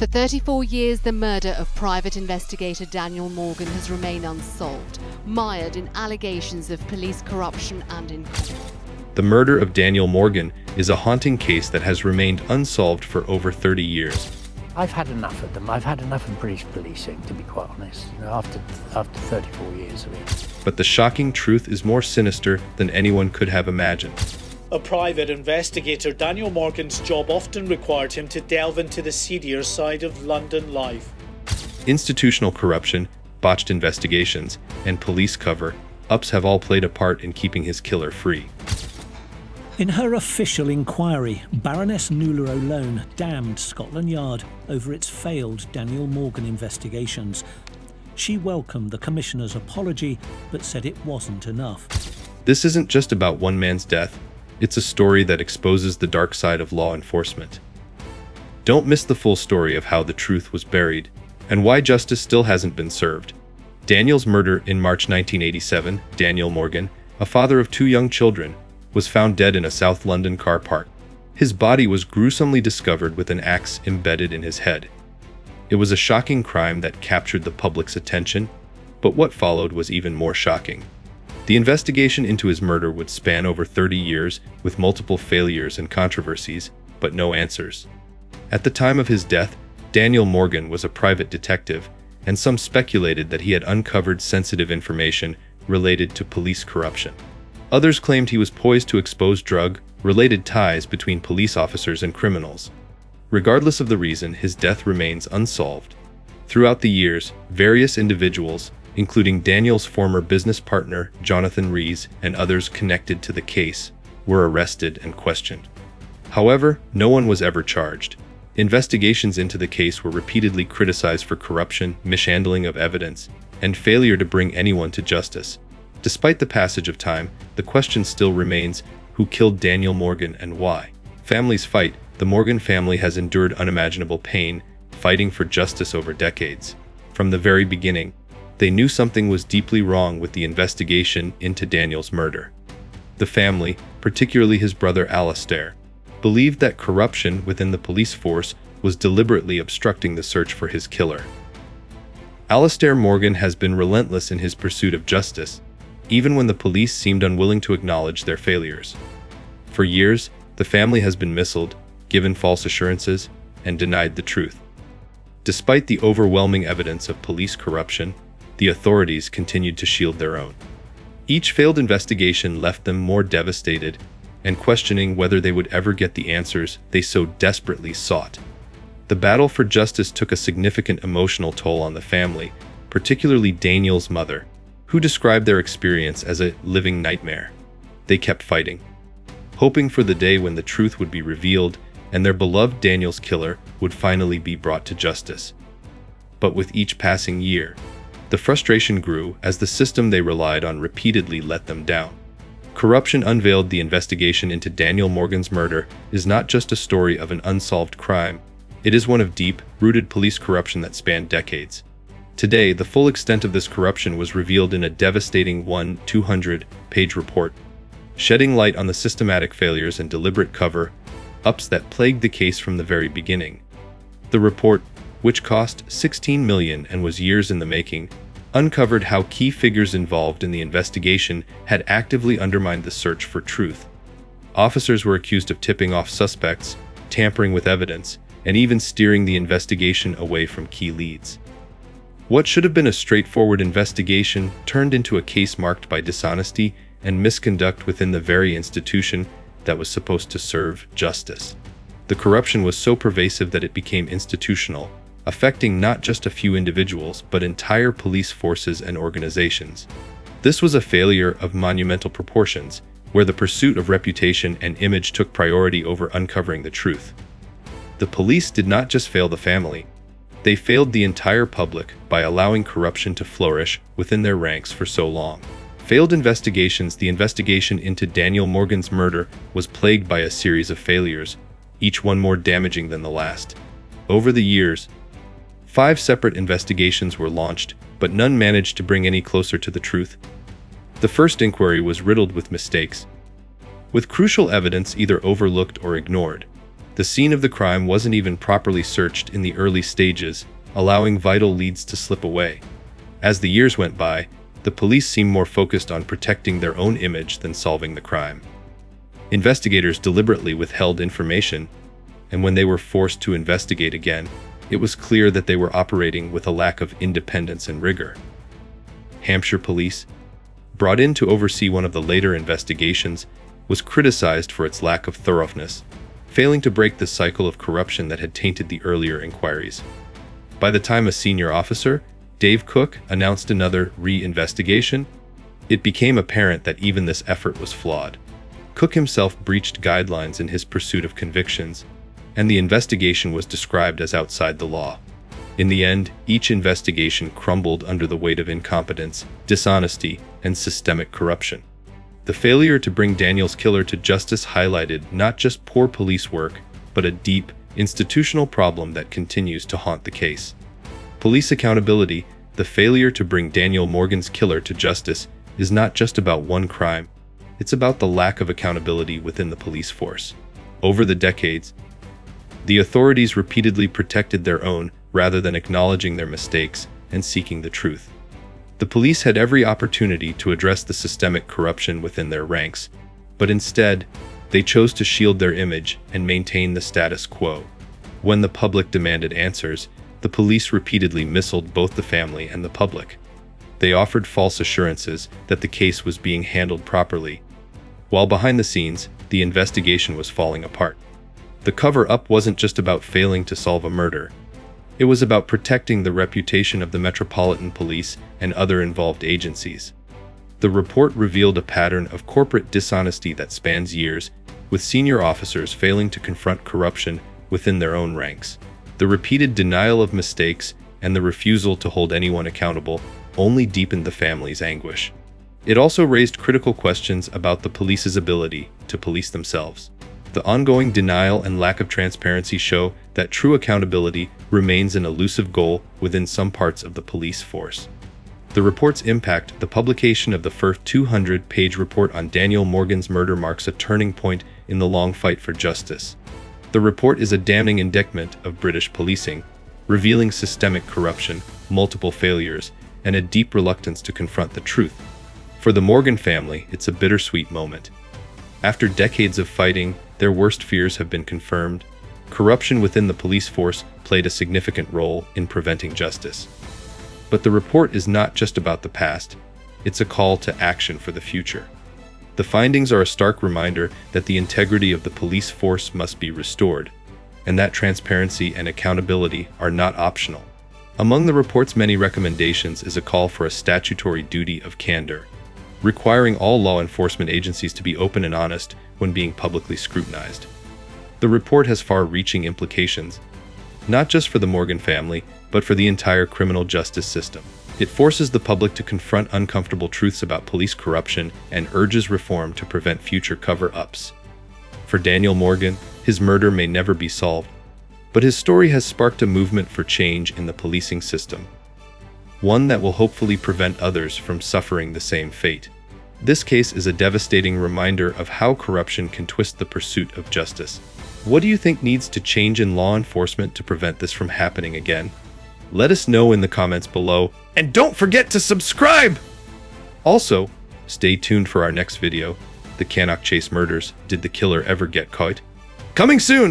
For 34 years, the murder of private investigator Daniel Morgan has remained unsolved, mired in allegations of police corruption and incompetence. The murder of Daniel Morgan is a haunting case that has remained unsolved for over 30 years. I've had enough of them. I've had enough of British policing, to be quite honest, after 34 years of it. But the shocking truth is more sinister than anyone could have imagined. A private investigator, Daniel Morgan's job often required him to delve into the seedier side of London life. Institutional corruption, botched investigations, and police cover-ups have all played a part in keeping his killer free. In her official inquiry, Baroness Nuala O'Lone damned Scotland Yard over its failed Daniel Morgan investigations. She welcomed the Commissioner's apology, but said it wasn't enough. This isn't just about one man's death. It's a story that exposes the dark side of law enforcement. Don't miss the full story of how the truth was buried and why justice still hasn't been served. Daniel's murder in March 1987, Daniel Morgan, a father of 2 young children, was found dead in a South London car park. His body was gruesomely discovered with an axe embedded in his head. It was a shocking crime that captured the public's attention, but what followed was even more shocking. The investigation into his murder would span over 30 years, with multiple failures and controversies, but no answers. At the time of his death, Daniel Morgan was a private detective, and some speculated that he had uncovered sensitive information related to police corruption. Others claimed he was poised to expose drug-related ties between police officers and criminals. Regardless of the reason, his death remains unsolved. Throughout the years, various individuals, including Daniel's former business partner, Jonathan Rees, and others connected to the case, were arrested and questioned. However, no one was ever charged. Investigations into the case were repeatedly criticized for corruption, mishandling of evidence, and failure to bring anyone to justice. Despite the passage of time, the question still remains: who killed Daniel Morgan and why? Families fight. The Morgan family has endured unimaginable pain, fighting for justice over decades. From the very beginning, they knew something was deeply wrong with the investigation into Daniel's murder. The family, particularly his brother Alistair, believed that corruption within the police force was deliberately obstructing the search for his killer. Alistair Morgan has been relentless in his pursuit of justice, even when the police seemed unwilling to acknowledge their failures. For years, the family has been misled, given false assurances, and denied the truth. Despite the overwhelming evidence of police corruption, the authorities continued to shield their own. Each failed investigation left them more devastated and questioning whether they would ever get the answers they so desperately sought. The battle for justice took a significant emotional toll on the family, particularly Daniel's mother, who described their experience as a living nightmare. They kept fighting, hoping for the day when the truth would be revealed and their beloved Daniel's killer would finally be brought to justice. But with each passing year, the frustration grew as the system they relied on repeatedly let them down. Corruption Unveiled. The investigation into Daniel Morgan's murder is not just a story of an unsolved crime, it is one of deep-rooted police corruption that spanned decades. Today, the full extent of this corruption was revealed in a devastating 200-page report, shedding light on the systematic failures and deliberate cover-ups that plagued the case from the very beginning. The report, which cost $16 million and was years in the making, uncovered how key figures involved in the investigation had actively undermined the search for truth. Officers were accused of tipping off suspects, tampering with evidence, and even steering the investigation away from key leads. What should have been a straightforward investigation turned into a case marked by dishonesty and misconduct within the very institution that was supposed to serve justice. The corruption was so pervasive that it became institutional, affecting not just a few individuals but entire police forces and organizations. This was a failure of monumental proportions, where the pursuit of reputation and image took priority over uncovering the truth. The police did not just fail the family, they failed the entire public by allowing corruption to flourish within their ranks for so long. Failed investigations. The investigation into Daniel Morgan's murder was plagued by a series of failures, each one more damaging than the last. Over the years, 5 separate investigations were launched, but none managed to bring any closer to the truth. The first inquiry was riddled with mistakes, with crucial evidence either overlooked or ignored. The scene of the crime wasn't even properly searched in the early stages, allowing vital leads to slip away. As the years went by, the police seemed more focused on protecting their own image than solving the crime. Investigators deliberately withheld information, and when they were forced to investigate again, it was clear that they were operating with a lack of independence and rigor. Hampshire Police, brought in to oversee one of the later investigations, was criticized for its lack of thoroughness, failing to break the cycle of corruption that had tainted the earlier inquiries. By the time a senior officer, Dave Cook, announced another re-investigation, it became apparent that even this effort was flawed. Cook himself breached guidelines in his pursuit of convictions, and the investigation was described as outside the law. In the end, each investigation crumbled under the weight of incompetence, dishonesty, and systemic corruption. The failure to bring Daniel's killer to justice highlighted not just poor police work, but a deep, institutional problem that continues to haunt the case. Police accountability, the failure to bring Daniel Morgan's killer to justice, is not just about one crime. It's about the lack of accountability within the police force. Over the decades, the authorities repeatedly protected their own rather than acknowledging their mistakes and seeking the truth. The police had every opportunity to address the systemic corruption within their ranks, but instead, they chose to shield their image and maintain the status quo. When the public demanded answers, the police repeatedly misled both the family and the public. They offered false assurances that the case was being handled properly, while behind the scenes, the investigation was falling apart. The cover-up wasn't just about failing to solve a murder. It was about protecting the reputation of the Metropolitan Police and other involved agencies. The report revealed a pattern of corporate dishonesty that spans years, with senior officers failing to confront corruption within their own ranks. The repeated denial of mistakes and the refusal to hold anyone accountable only deepened the family's anguish. It also raised critical questions about the police's ability to police themselves. The ongoing denial and lack of transparency show that true accountability remains an elusive goal within some parts of the police force. The report's impact, the publication of the first 200-page report on Daniel Morgan's murder, marks a turning point in the long fight for justice. The report is a damning indictment of British policing, revealing systemic corruption, multiple failures, and a deep reluctance to confront the truth. For the Morgan family, it's a bittersweet moment. After decades of fighting, their worst fears have been confirmed. Corruption within the police force played a significant role in preventing justice. But the report is not just about the past, it's a call to action for the future. The findings are a stark reminder that the integrity of the police force must be restored, and that transparency and accountability are not optional. Among the report's many recommendations is a call for a statutory duty of candor, requiring all law enforcement agencies to be open and honest when being publicly scrutinized. The report has far-reaching implications, not just for the Morgan family, but for the entire criminal justice system. It forces the public to confront uncomfortable truths about police corruption and urges reform to prevent future cover-ups. For Daniel Morgan, his murder may never be solved, but his story has sparked a movement for change in the policing system, one that will hopefully prevent others from suffering the same fate. This case is a devastating reminder of how corruption can twist the pursuit of justice. What do you think needs to change in law enforcement to prevent this from happening again? Let us know in the comments below, and don't forget to subscribe! Also, stay tuned for our next video, the Cannock Chase murders. Did the killer ever get caught? Coming soon!